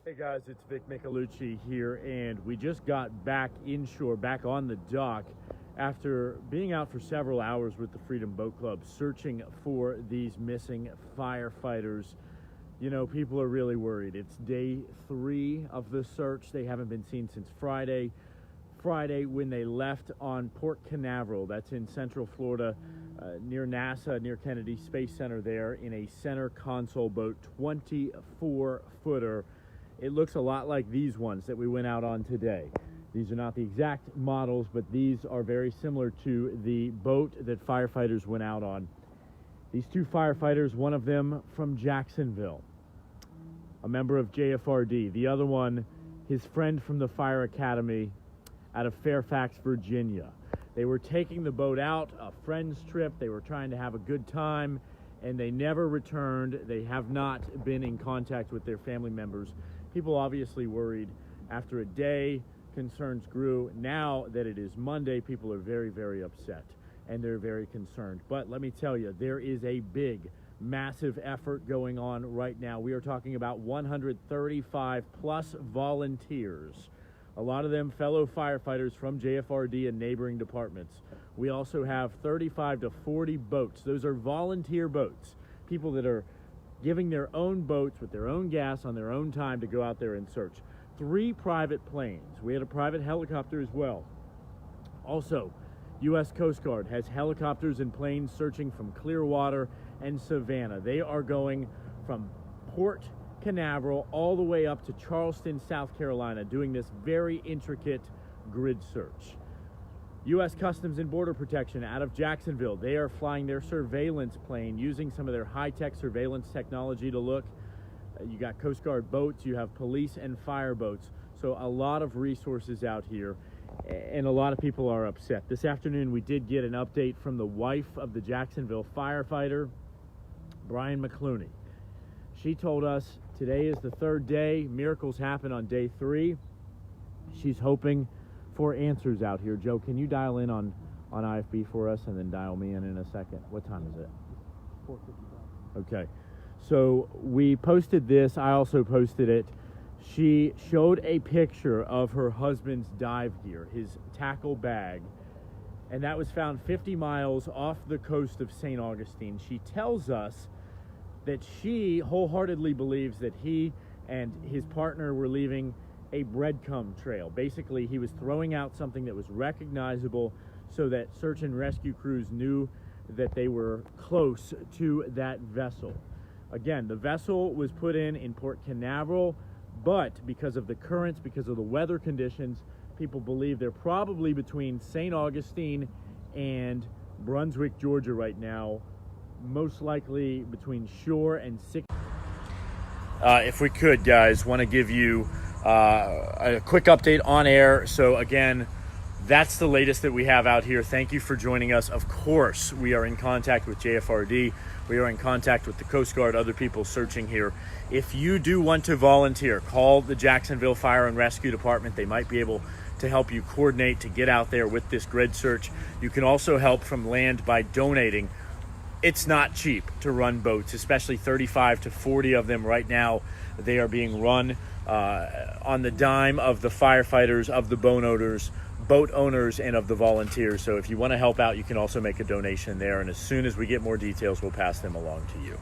Hey guys, it's Vic Micolucci here, and we just got back inshore, back on the dock, after being out for several hours with the Freedom Boat Club searching for these missing firefighters. You know, people are really worried. It's day 3 of the search. They haven't been seen since Friday. When they left on Port Canaveral, that's in Central Florida, near NASA, near Kennedy Space Center there, in a center console boat, 24-footer. It looks a lot like these ones that we went out on today. These are not the exact models, but these are very similar to the boat that firefighters went out on. These 2 firefighters, one of them from Jacksonville, a member of JFRD. The other one, his friend from the fire academy out of Fairfax, Virginia. They were taking the boat out, a friend's trip. They were trying to have a good time, and they never returned. They have not been in contact with their family members. People obviously worried. After a day, concerns grew. Now that it is Monday, people are very, very upset, and they're very concerned. But let me tell you, there is a big, massive effort going on right now. We are talking about 135 plus volunteers. A lot of them fellow firefighters from JFRD and neighboring departments. We also have 35 to 40 boats. Those are volunteer boats, people that are giving their own boats with their own gas on their own time to go out there and search. 3 private planes. We had a private helicopter as well. Also, U.S. Coast Guard has helicopters and planes searching from Clearwater and Savannah. They are going from Port Canaveral all the way up to Charleston, South Carolina, doing this very intricate grid search. U.S. Customs and Border Protection out of Jacksonville, they are flying their surveillance plane using some of their high-tech surveillance technology to look. You got Coast Guard boats, you have police and fire boats. So a lot of resources out here, and a lot of people are upset. This afternoon we did get an update from the wife of the Jacksonville firefighter, Brian McClooney. She told us today is the 3rd day. Miracles happen on day 3. She's hoping for answers out here. Joe, can you dial in on IFB for us and then dial me in a second? What time is it? 4:55. Okay. So we posted this. I also posted it. She showed a picture of her husband's dive gear, his tackle bag, and that was found 50 miles off the coast of St. Augustine. She tells us that she wholeheartedly believes that he and his partner were leaving a breadcrumb trail. Basically, he was throwing out something that was recognizable so that search and rescue crews knew that they were close to that vessel. Again, the vessel was put in Port Canaveral, but because of the currents, because of the weather conditions, people believe they're probably between St. Augustine and Brunswick, Georgia right now, most likely between shore and 6. If we could, guys, want to give you a quick update on air. So again, that's the latest that we have out here. Thank you for joining us. Of course, we are in contact with JFRD. We are in contact with the Coast Guard, other people searching here. If you do want to volunteer, call the Jacksonville Fire and Rescue Department. They might be able to help you coordinate to get out there with this grid search. You can also help from land by donating. It's not cheap to run boats, especially 35 to 40 of them right now. They are being run on the dime of the firefighters, of the boat owners, and of the volunteers. So if you want to help out, you can also make a donation there. And as soon as we get more details, we'll pass them along to you.